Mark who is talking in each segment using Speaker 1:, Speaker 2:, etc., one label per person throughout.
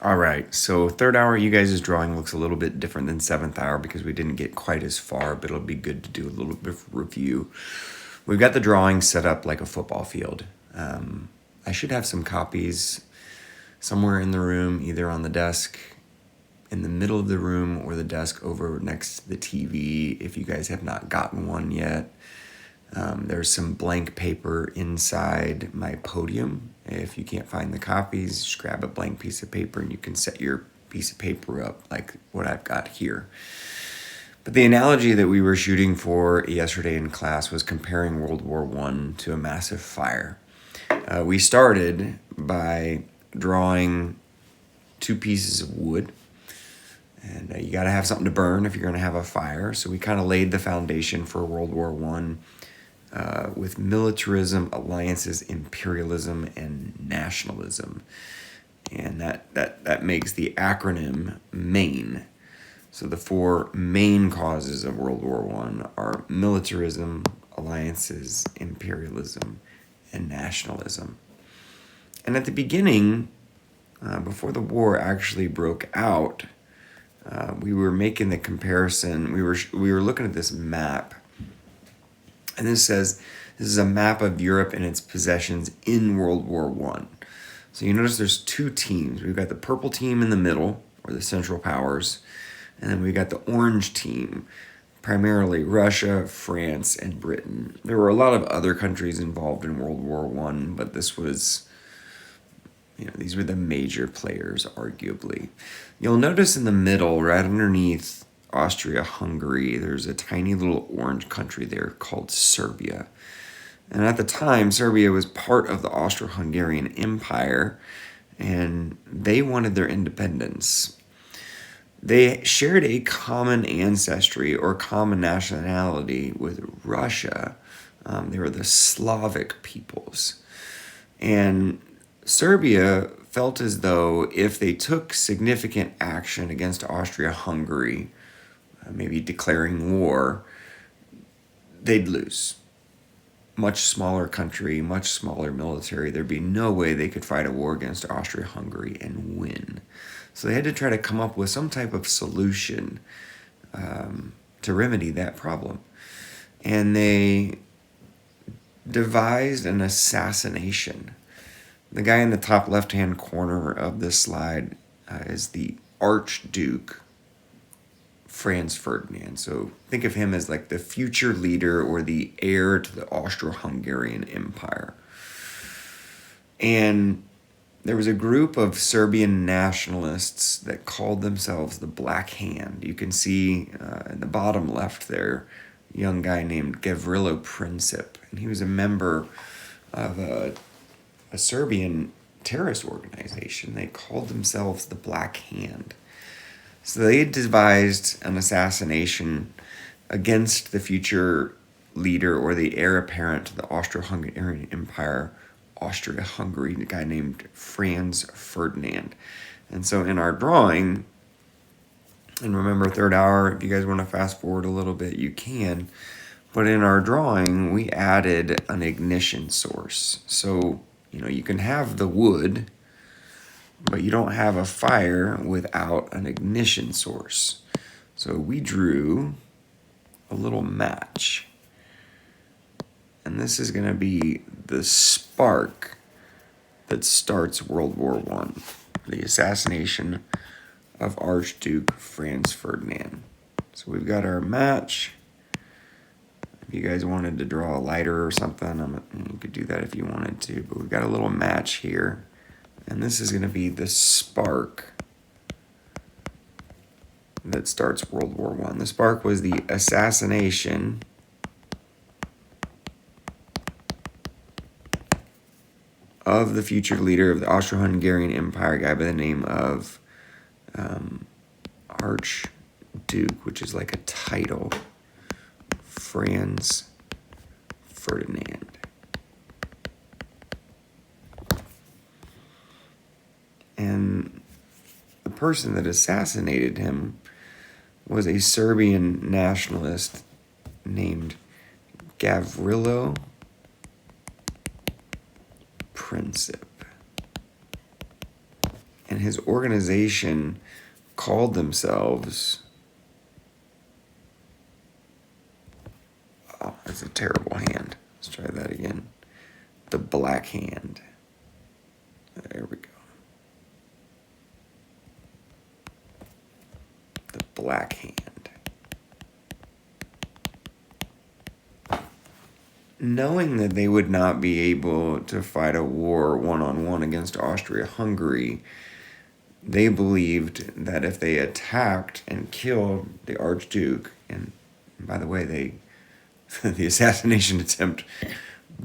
Speaker 1: All right, so third hour, you guys' drawing looks a little bit different than seventh hour because we didn't get quite as far, but it'll be good to do a little bit of review. We've got the drawing set up like a football field. I should have some copies somewhere in the room, either on the desk in the middle of the room or the desk over next to the TV if you guys have not gotten one yet. There's some blank paper inside my podium. If you can't find the copies, just grab a blank piece of paper and you can set your piece of paper up like what I've got here. But the analogy that we were shooting for yesterday in class was comparing World War I to a massive fire. We started by drawing two pieces of wood. And you got to have something to burn if you're going to have a fire. So we kind of laid the foundation for World War I with militarism, alliances, imperialism, and nationalism. And that makes the acronym MAIN. So the four main causes of World War I are militarism, alliances, imperialism, and nationalism. And at the beginning, before the war actually broke out, we were making the comparison. We were looking at this map, and this says this is a map of Europe and its possessions in World War I. So you notice there's two teams. We've got the purple team in the middle, or the Central Powers, and then we got the orange team, primarily Russia, France, and Britain. There were a lot of other countries involved in World War I, but this was, these were the major players, arguably. You'll notice in the middle, right underneath Austria-Hungary, there's a tiny little orange country there called Serbia. And at the time, Serbia was part of the Austro-Hungarian Empire, and they wanted their independence. They shared a common ancestry or common nationality with Russia. They were the Slavic peoples. And Serbia felt as though if they took significant action against Austria-Hungary, maybe declaring war, they'd lose. Much smaller country, much smaller military. There'd be no way they could fight a war against Austria-Hungary and win. So they had to try to come up with some type of solution to remedy that problem. And they devised an assassination. The guy in the top left-hand corner of this slide is the Archduke Franz Ferdinand. So think of him as like the future leader or the heir to the Austro-Hungarian Empire. And there was a group of Serbian nationalists that called themselves the Black Hand. You can see in the bottom left there, a young guy named Gavrilo Princip. And he was a member of a Serbian terrorist organization. They called themselves the Black Hand. So they devised an assassination against the future leader or the heir apparent to the Austro-Hungarian Empire, Austria-Hungary, a guy named Franz Ferdinand. And so in our drawing, and remember third hour, if you guys want to fast forward a little bit, you can. But in our drawing, we added an ignition source. So, you can have the wood, but you don't have a fire without an ignition source. So we drew a little match. And this is going to be the spark that starts World War I, the assassination of Archduke Franz Ferdinand. So we've got our match. If you guys wanted to draw a lighter or something, you could do that if you wanted to. But we've got a little match here. And this is going to be the spark that starts World War I. The spark was the assassination of the future leader of the Austro-Hungarian Empire, a guy by the name of Archduke, which is like a title, Franz Ferdinand. And the person that assassinated him was a Serbian nationalist named Gavrilo Princip. And his organization called themselves... Oh, that's a terrible hand. Let's try that again. The Black Hand. There we go. The Black Hand. Knowing that they would not be able to fight a war one-on-one against Austria-Hungary, they believed that if they attacked and killed the Archduke, and by the way, the assassination attempt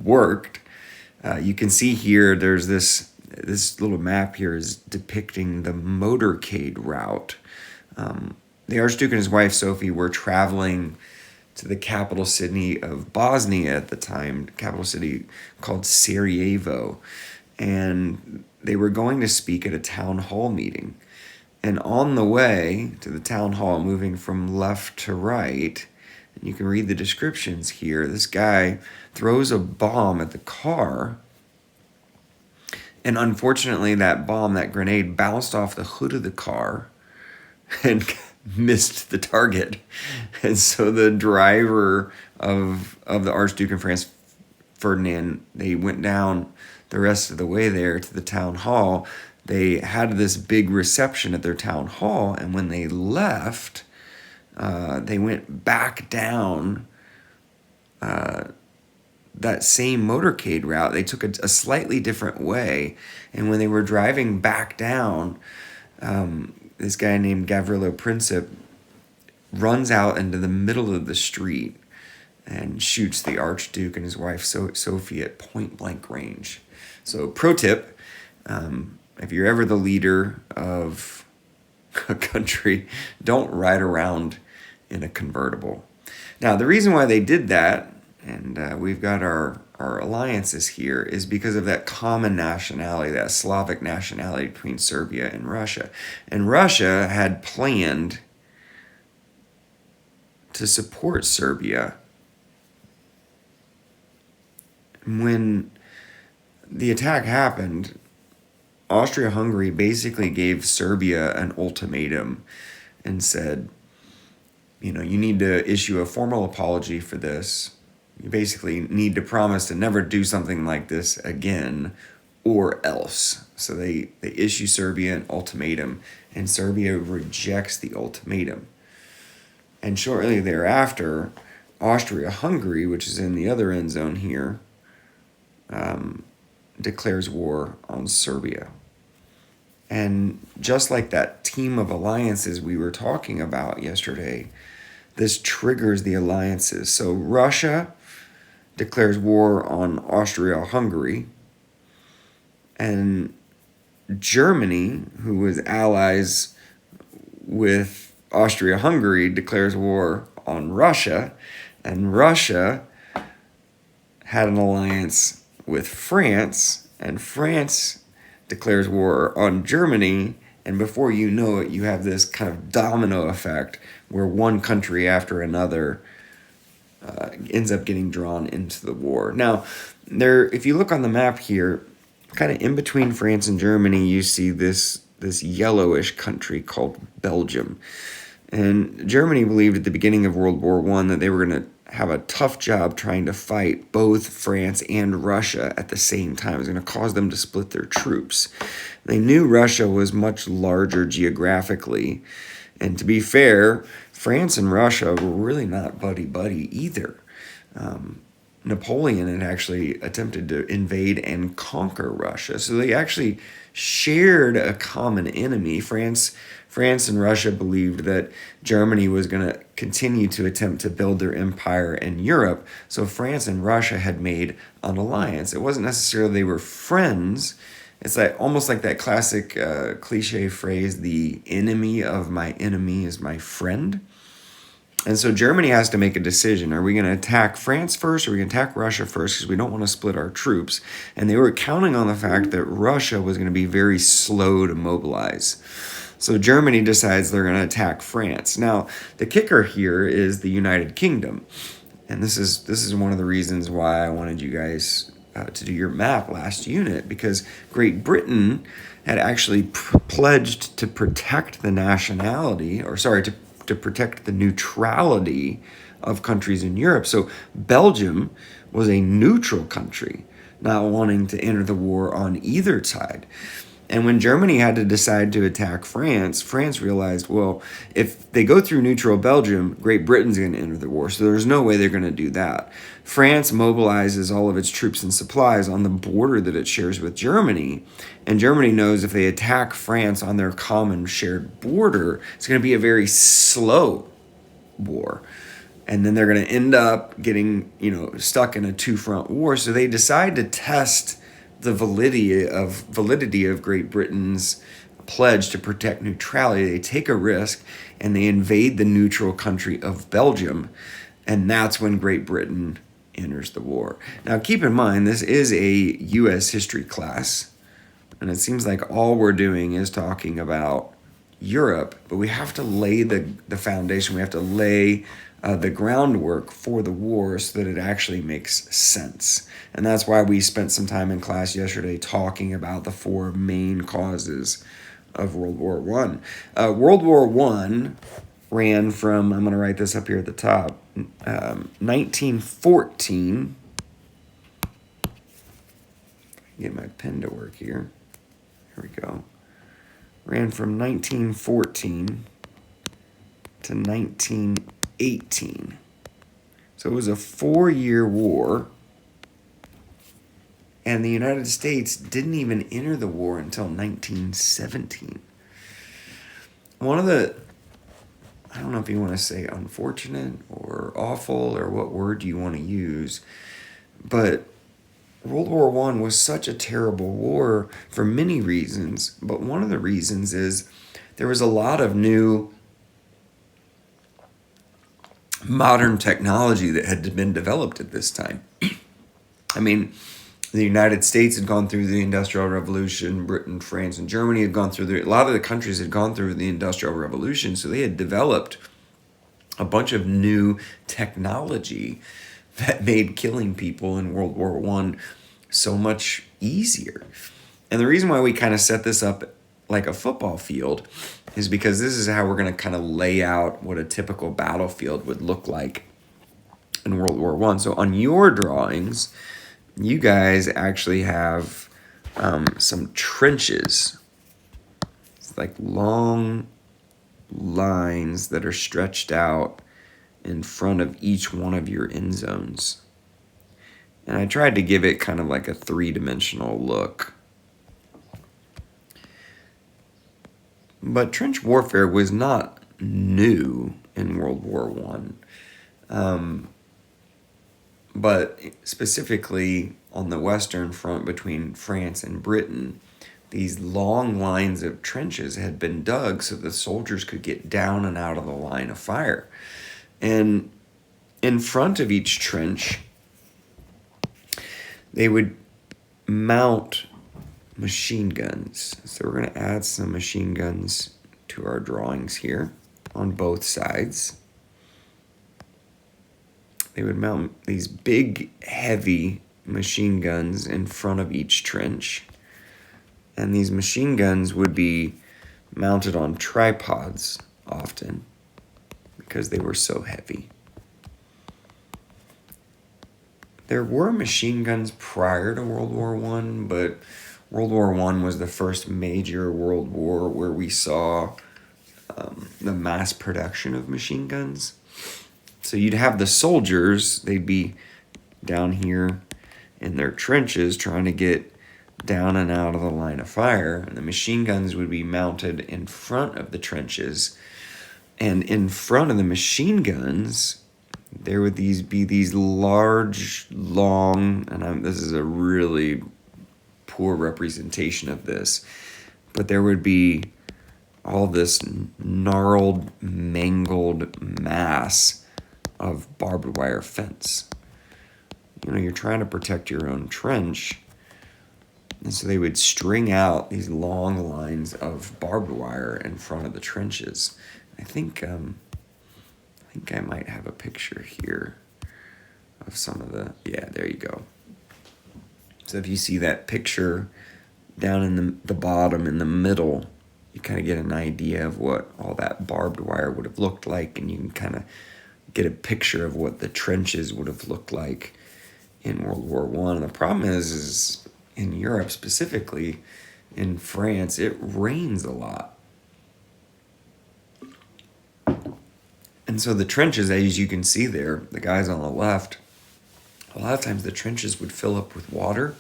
Speaker 1: worked. You can see here, there's this little map here is depicting the motorcade route. The Archduke and his wife Sophie were traveling to the capital city of Bosnia at the time, capital city called Sarajevo, and they were going to speak at a town hall meeting. And on the way to the town hall, moving from left to right, and you can read the descriptions here, this guy throws a bomb at the car, and unfortunately that bomb, that grenade, bounced off the hood of the car and missed the target. And so the driver of the Archduke and Franz Ferdinand, they went down the rest of the way there to the town hall. They had this big reception at their town hall, and when they left, they went back down that same motorcade route. They took a slightly different way, and when they were driving back down, this guy named Gavrilo Princip runs out into the middle of the street and shoots the Archduke and his wife Sophie at point-blank range. So, pro tip, if you're ever the leader of a country, don't ride around in a convertible. Now, the reason why they did that, and we've got our alliances here, is because of that common nationality, that Slavic nationality between Serbia and Russia. And Russia had planned to support Serbia. When the attack happened, Austria-Hungary basically gave Serbia an ultimatum and said, you need to issue a formal apology for this. You basically need to promise to never do something like this again, or else. So they issue Serbia an ultimatum, and Serbia rejects the ultimatum. And shortly thereafter, Austria-Hungary, which is in the other end zone here, declares war on Serbia. And just like that team of alliances we were talking about yesterday, this triggers the alliances. So Russia declares war on Austria-Hungary, and Germany, who was allies with Austria-Hungary, declares war on Russia, and Russia had an alliance with France, and France declares war on Germany, and before you know it, you have this kind of domino effect where one country after another ends up getting drawn into the war. Now, if you look on the map here, kind of in between France and Germany, you see this yellowish country called Belgium. And Germany believed at the beginning of World War I that they were going to have a tough job trying to fight both France and Russia at the same time. It was going to cause them to split their troops. They knew Russia was much larger geographically. And to be fair, France and Russia were really not buddy-buddy either. Napoleon had actually attempted to invade and conquer Russia. So they actually shared a common enemy. France and Russia believed that Germany was going to continue to attempt to build their empire in Europe. So France and Russia had made an alliance. It wasn't necessarily they were friends. It's almost like that classic cliche phrase, the enemy of my enemy is my friend. And so Germany has to make a decision. Are we going to attack France first, or are we going to attack Russia first? Because we don't want to split our troops. And they were counting on the fact that Russia was going to be very slow to mobilize. So Germany decides they're going to attack France. Now, the kicker here is the United Kingdom. And this is one of the reasons why I wanted you guys to do your map last unit, because Great Britain had actually pledged to protect the nationality, or sorry, to protect the neutrality of countries in Europe. So Belgium was a neutral country, not wanting to enter the war on either side. And when Germany had to decide to attack France, France realized, well, if they go through neutral Belgium, Great Britain's going to enter the war. So there's no way they're going to do that. France mobilizes all of its troops and supplies on the border that it shares with Germany. And Germany knows if they attack France on their common shared border, it's going to be a very slow war. And then they're going to end up getting, stuck in a two-front war. So they decide to test the validity of Great Britain's pledge to protect neutrality. They take a risk and they invade the neutral country of Belgium, and that's when Great Britain enters the war. Now keep in mind, this is a U.S. history class, and it seems like all we're doing is talking about Europe, but we have to lay the foundation. We have to lay the groundwork for the war so that it actually makes sense. And that's why we spent some time in class yesterday talking about the four main causes of World War I. World War I ran from, I'm going to write this up here at the top, 1914. Get my pen to work here. Here we go. Ran from 1914 to 1918. So it was a 4-year war, and the United States didn't even enter the war until 1917. One of the, I don't know if you want to say unfortunate or awful or what word you want to use, but World War I was such a terrible war for many reasons, but one of the reasons is there was a lot of new modern technology that had been developed at this time. I mean, the United States had gone through the Industrial Revolution, Britain, France, and Germany had gone through a lot of the countries had gone through the Industrial Revolution, so they had developed a bunch of new technology that made killing people in World War I so much easier. And the reason why we kind of set this up like a football field is because this is how we're going to kind of lay out what a typical battlefield would look like in World War I. So on your drawings, you guys actually have some trenches. It's like long lines that are stretched out in front of each one of your end zones. And I tried to give it kind of like a three-dimensional look. But trench warfare was not new in World War I. But specifically on the Western Front between France and Britain, these long lines of trenches had been dug so the soldiers could get down and out of the line of fire. And in front of each trench, they would mount machine guns. So we're going to add some machine guns to our drawings here on both sides. They would mount these big, heavy machine guns in front of each trench. And these machine guns would be mounted on tripods often because they were so heavy. There were machine guns prior to World War I, but World War I was the first major world war where we saw the mass production of machine guns. So you'd have the soldiers, they'd be down here in their trenches trying to get down and out of the line of fire, and the machine guns would be mounted in front of the trenches. And in front of the machine guns, there would be these large, long, and this is a really poor representation of this, but there would be all this gnarled, mangled mass of barbed wire fence. You're trying to protect your own trench, and so they would string out these long lines of barbed wire in front of the trenches. I think I might have a picture here of some of the, yeah, there you go. So if you see that picture down in the bottom, in the middle, you kind of get an idea of what all that barbed wire would have looked like, and you can kind of get a picture of what the trenches would have looked like in World War One. The problem is in Europe, specifically in France, it rains a lot. And so the trenches, as you can see there, the guys on the left, a lot of times the trenches would fill up with water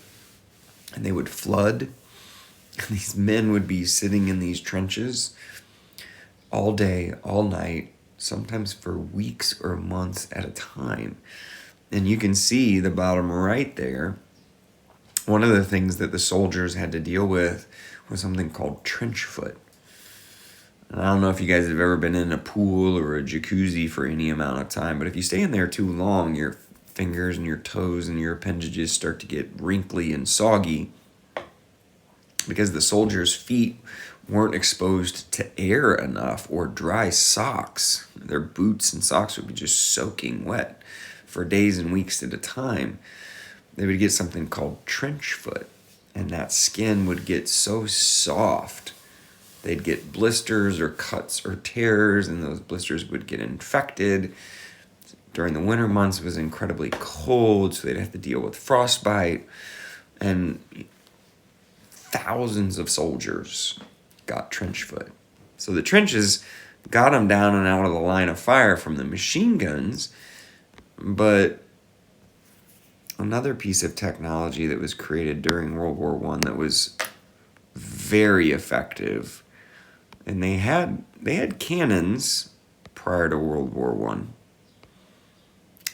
Speaker 1: and they would flood. And these men would be sitting in these trenches all day, all night, sometimes for weeks or months at a time. And you can see the bottom right there. One of the things that the soldiers had to deal with was something called trench foot. And I don't know if you guys have ever been in a pool or a jacuzzi for any amount of time, but if you stay in there too long, your fingers and your toes and your appendages start to get wrinkly and soggy because the soldiers' feet weren't exposed to air enough or dry socks. Their boots and socks would be just soaking wet for days and weeks at a time. They would get something called trench foot, and that skin would get so soft. They'd get blisters or cuts or tears, and those blisters would get infected. During the winter months, it was incredibly cold, so they'd have to deal with frostbite. And thousands of soldiers got trench foot. So the trenches got them down and out of the line of fire from the machine guns. But another piece of technology that was created during World War I that was very effective, and they had cannons prior to World War I.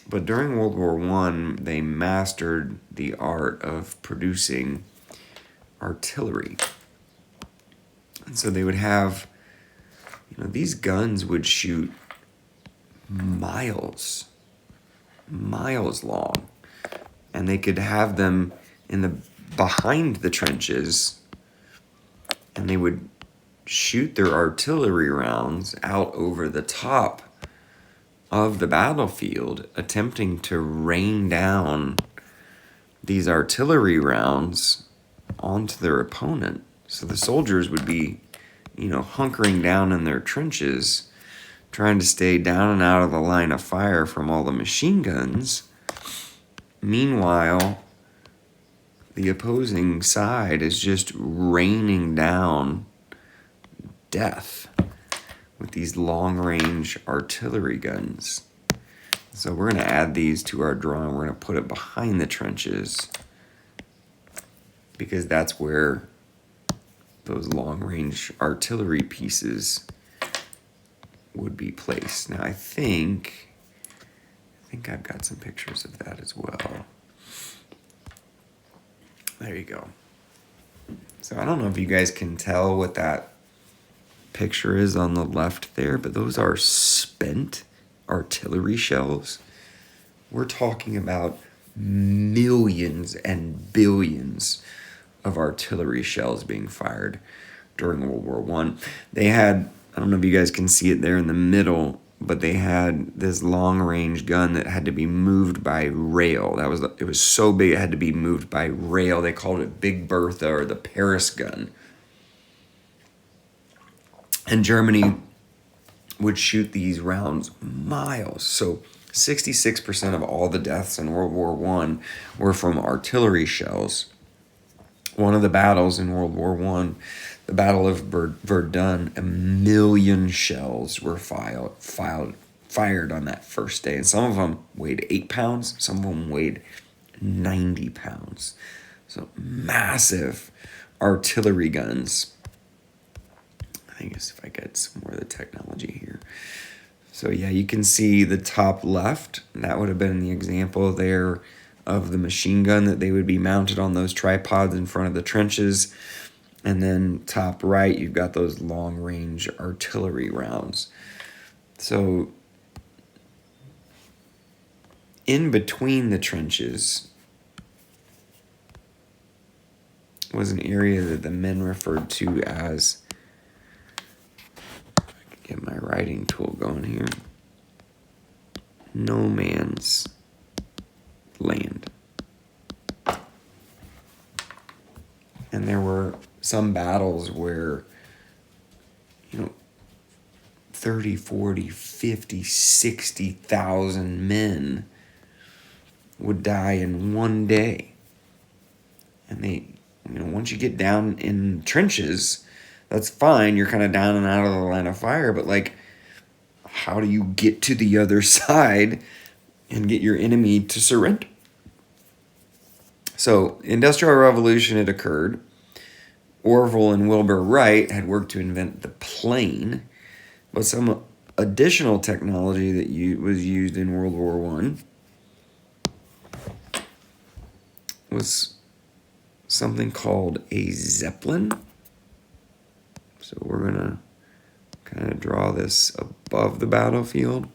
Speaker 1: But during World War I, they mastered the art of producing artillery. And so they would have, these guns would shoot miles long. And they could have them behind the trenches, and they would shoot their artillery rounds out over the top of the battlefield, attempting to rain down these artillery rounds onto their opponent. So the soldiers would be, hunkering down in their trenches, trying to stay down and out of the line of fire from all the machine guns. Meanwhile, the opposing side is just raining down death with these long-range artillery guns. So we're going to add these to our drawing. We're going to put it behind the trenches because that's where those long-range artillery pieces would be placed. Now I think I've got some pictures of that as well. There you go. So I don't know if you guys can tell what that picture is on the left there, but those are spent artillery shells. We're talking about millions and billions of artillery shells being fired during World War I. They had, I don't know if you guys can see it there in the middle, but they had this long-range gun that had to be moved by rail. It was so big it had to be moved by rail. They called it Big Bertha or the Paris gun. And Germany would shoot these rounds miles. So 66% of all the deaths in World War I were from artillery shells. One of the battles in World War I, the Battle of Verdun, 1 million shells were fired on that first day. And some of them weighed 8 pounds. Some of them weighed 90 pounds. So massive artillery guns. I guess if I get some more of the technology here. So yeah, you can see the top left. That would have been the example there of the machine gun that they would be mounted on those tripods in front of the trenches. And then top right, you've got those long-range artillery rounds. So in between the trenches was an area that the men referred to as, if I could get my writing tool going here, no man's land. And there were some battles where, 30, 40, 50, 60,000 men would die in one day. And they, once you get down in trenches, that's fine. You're kind of down and out of the line of fire. But, like, how do you get to the other side and get your enemy to surrender? So, Industrial Revolution had occurred. Orville and Wilbur Wright had worked to invent the plane. But some additional technology that was used in World War I was something called a Zeppelin. So we're going to kind of draw this above the battlefield.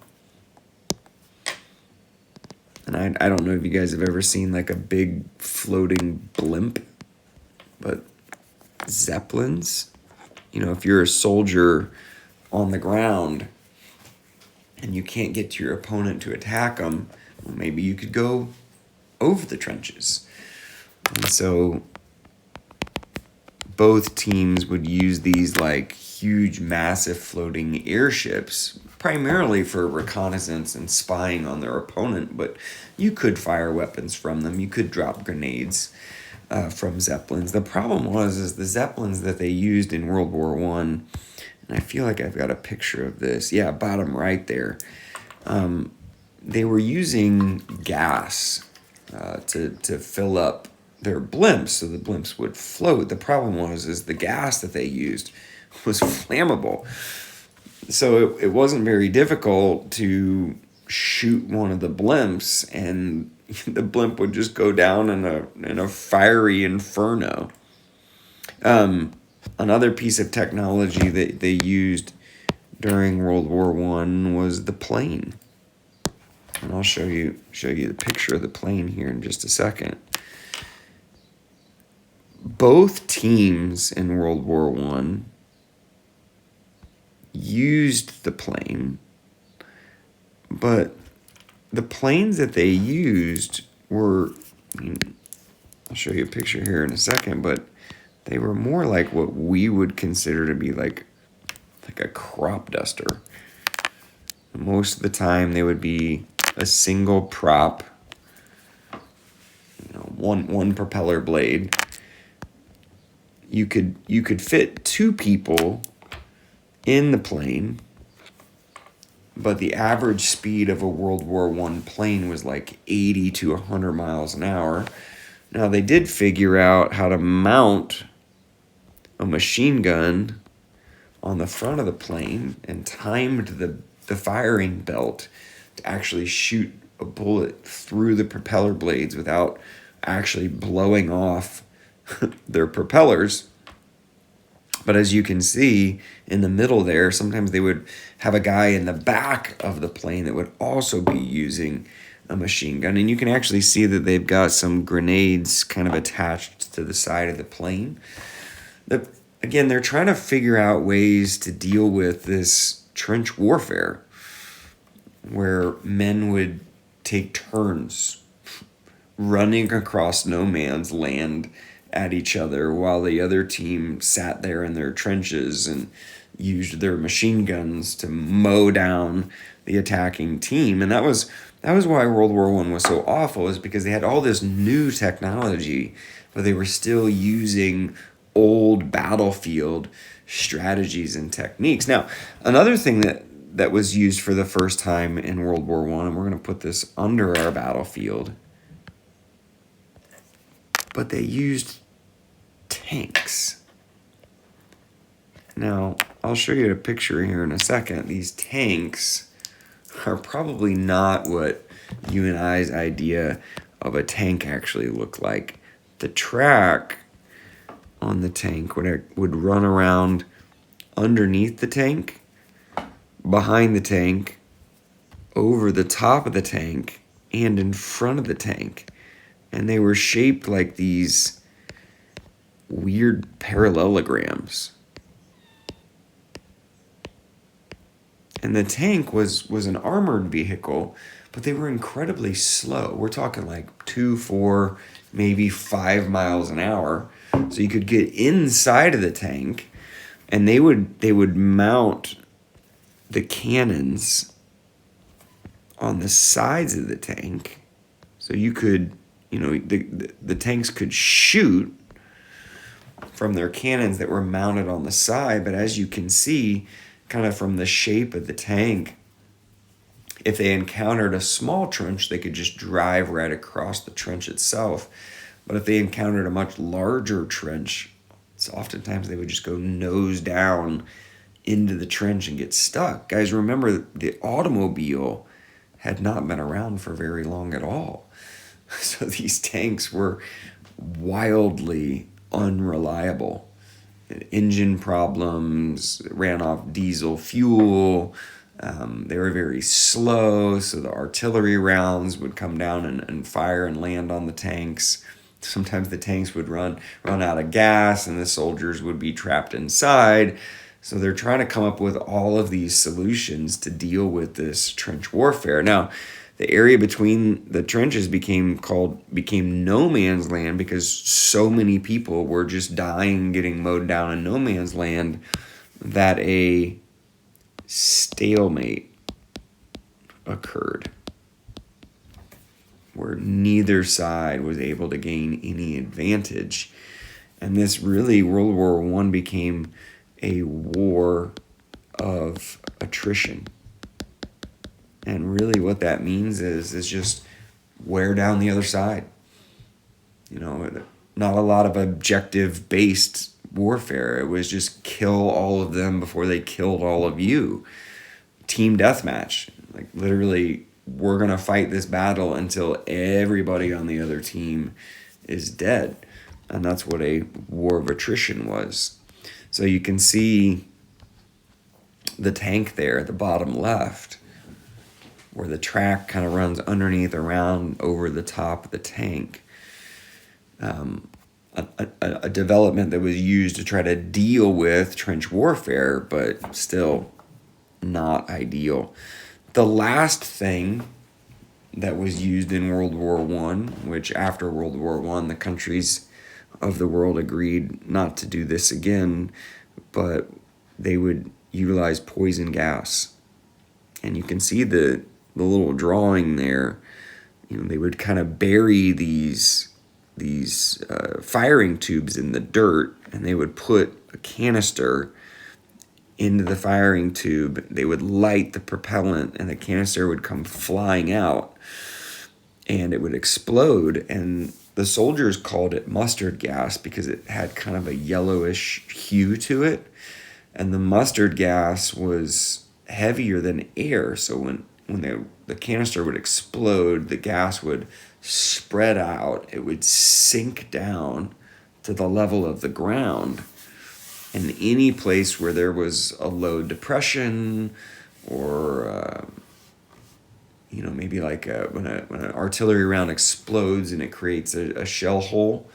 Speaker 1: And I don't know if you guys have ever seen like a big floating blimp, but Zeppelins, if you're a soldier on the ground and you can't get to your opponent to attack them, well, maybe you could go over the trenches. And so both teams would use these like huge, massive floating airships, primarily for reconnaissance and spying on their opponent, but you could fire weapons from them. You could drop grenades from Zeppelins. The problem is the Zeppelins that they used in World War I, and I feel like I've got a picture of this. Yeah, bottom right there. They were using gas to fill up their blimps so the blimps would float. The problem is the gas that they used was flammable. So it wasn't very difficult to shoot one of the blimps and the blimp would just go down in a fiery inferno. Another piece of technology that they used during World War I was the plane. And I'll show you the picture of the plane here in just a second. Both teams in World War I used the plane, but the planes that they used were, I'll show you a picture here in a second, but they were more like what we would consider to be like a crop duster. Most of the time they would be a single prop, one propeller blade. You could fit two people in the plane, but the average speed of a World War I plane was like 80 to 100 miles an hour. Now, they did figure out how to mount a machine gun on the front of the plane and timed the firing belt to actually shoot a bullet through the propeller blades without actually blowing off their propellers. But as you can see in the middle there, sometimes they would have a guy in the back of the plane that would also be using a machine gun. And you can actually see that they've got some grenades kind of attached to the side of the plane. Again, they're trying to figure out ways to deal with this trench warfare where men would take turns running across no man's land at each other while the other team sat there in their trenches and used their machine guns to mow down the attacking team. And that was why World War I was so awful, is because they had all this new technology, but they were still using old battlefield strategies and techniques. Now, another thing that was used for the first time in World War I, and we're going to put this under our battlefield, but they used tanks. Now, I'll show you a picture here in a second. These tanks are probably not what you and I's idea of a tank actually look like. The track on the tank would run around underneath the tank, behind the tank, over the top of the tank, and in front of the tank. And they were shaped like these weird parallelograms. And the tank was an armored vehicle, but they were incredibly slow. We're talking like 2, 4, maybe 5 miles an hour. So you could get inside of the tank, and they would mount the cannons on the sides of the tank, so you could, the tanks could shoot from their cannons that were mounted on the side. But as you can see, kind of from the shape of the tank, if they encountered a small trench, they could just drive right across the trench itself. But if they encountered a much larger trench, so oftentimes they would just go nose down into the trench and get stuck. Guys, remember, the automobile had not been around for very long at all. So these tanks were wildly unreliable. Engine problems, ran off diesel fuel. They were very slow, so the artillery rounds would come down and fire and land on the tanks. Sometimes the tanks would run out of gas, and the soldiers would be trapped inside. So they're trying to come up with all of these solutions to deal with this trench warfare. Now, the area between the trenches became no man's land because so many people were just dying, getting mowed down in no man's land, that a stalemate occurred where neither side was able to gain any advantage. And this really, World War I became a war of attrition. And really what that means is just wear down the other side. Not a lot of objective-based warfare. It was just kill all of them before they killed all of you. Team deathmatch. Like, literally, we're going to fight this battle until everybody on the other team is dead. And that's what a war of attrition was. So you can see the tank there at the bottom left, where the track kind of runs underneath, around, over the top of the tank. A development that was used to try to deal with trench warfare, but still not ideal. The last thing that was used in World War I, which after World War I, the countries of the world agreed not to do this again, but they would utilize poison gas. And you can see the little drawing there. They would kind of bury these firing tubes in the dirt, and they would put a canister into the firing tube. They would light the propellant, and the canister would come flying out, and it would explode. And the soldiers called it mustard gas because it had kind of a yellowish hue to it, and the mustard gas was heavier than air. So when the canister would explode, the gas would spread out. It would sink down to the level of the ground. And any place where there was a low depression, or maybe like when an artillery round explodes and it creates a shell hole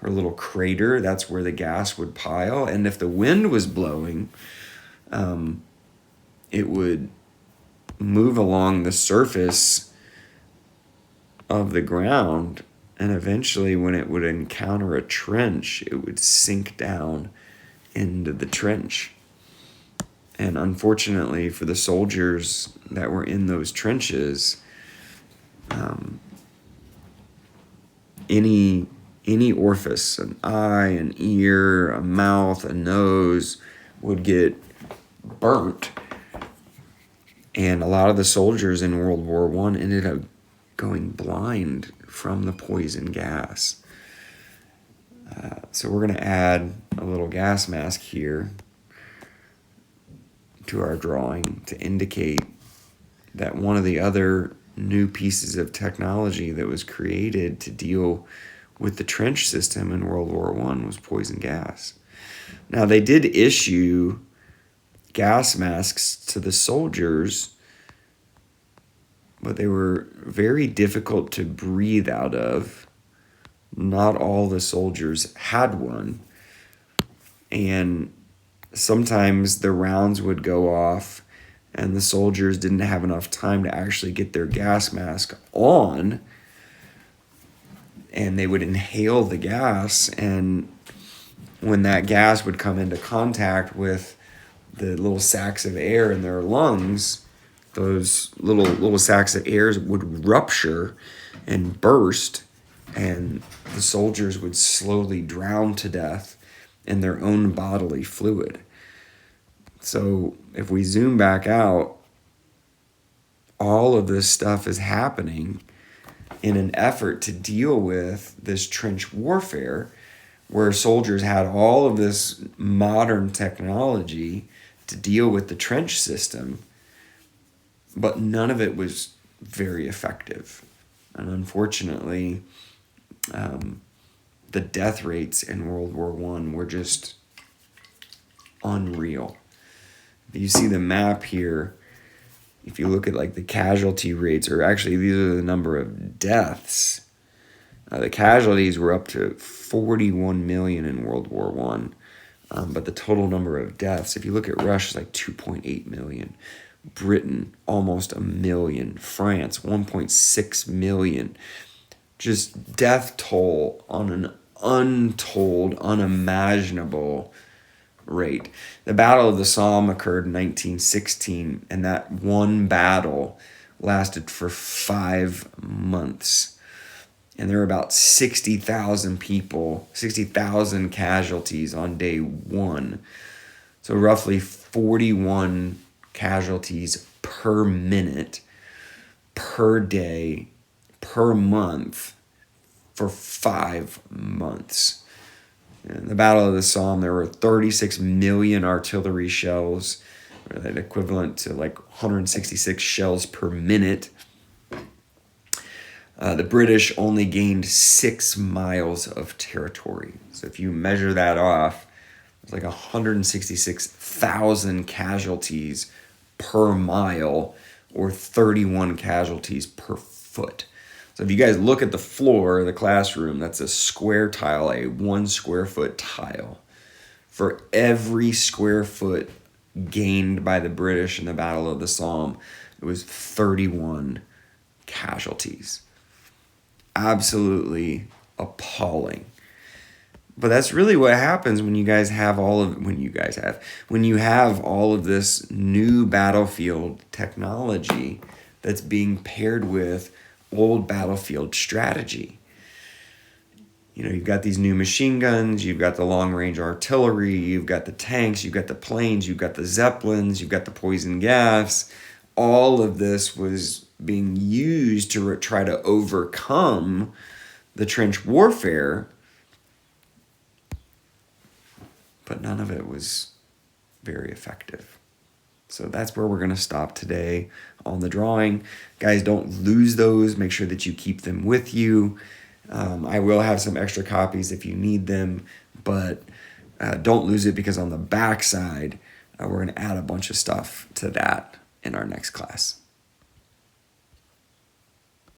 Speaker 1: or a little crater, that's where the gas would pile. And if the wind was blowing, it would move along the surface of the ground, and eventually when it would encounter a trench, it would sink down into the trench. And unfortunately for the soldiers that were in those trenches, any orifice, an eye, an ear, a mouth, a nose, would get burnt. And a lot of the soldiers in World War I ended up going blind from the poison gas. So we're going to add a little gas mask here to our drawing to indicate that one of the other new pieces of technology that was created to deal with the trench system in World War I was poison gas. Now, they did issue gas masks to the soldiers, but they were very difficult to breathe out of. Not all the soldiers had one. And sometimes the rounds would go off and the soldiers didn't have enough time to actually get their gas mask on, and they would inhale the gas, and when that gas would come into contact with the little sacs of air in their lungs, those little sacs of air would rupture and burst, and the soldiers would slowly drown to death in their own bodily fluid. So if we zoom back out, all of this stuff is happening in an effort to deal with this trench warfare, where soldiers had all of this modern technology to deal with the trench system, but none of it was very effective. And unfortunately, the death rates in World War I were just unreal. You see the map here. If you look at like the casualty rates, or actually these are the number of deaths, the casualties were up to 41 million in World War I. But the total number of deaths, if you look at Russia, is like 2.8 million. Britain, almost 1 million. France, 1.6 million. Just death toll on an untold, unimaginable rate. The Battle of the Somme occurred in 1916, and that one battle lasted for 5 months. And there were about 60,000 people, 60,000 casualties on day one. So roughly 41 casualties per minute, per day, per month for 5 months. In the Battle of the Somme, there were 36 million artillery shells, that equivalent to like 166 shells per minute. The British only gained 6 miles of territory. So if you measure that off, it's like 166,000 casualties per mile, or 31 casualties per foot. So if you guys look at the floor of the classroom, that's a square tile, a 1 square foot tile. For every square foot gained by the British in the Battle of the Somme, it was 31 casualties. Absolutely appalling. But that's really what happens when you have all of this new battlefield technology that's being paired with old battlefield strategy. You know, you've got these new machine guns, you've got the long-range artillery, you've got the tanks, you've got the planes, you've got the Zeppelins, you've got the poison gas. All of this was being used to try to overcome the trench warfare, but none of it was very effective. So that's where we're going to stop today on the drawing. Guys, don't lose those. Make sure that you keep them with you. I will have some extra copies if you need them, but don't lose it, because on the back side, we're going to add a bunch of stuff to that in our next class.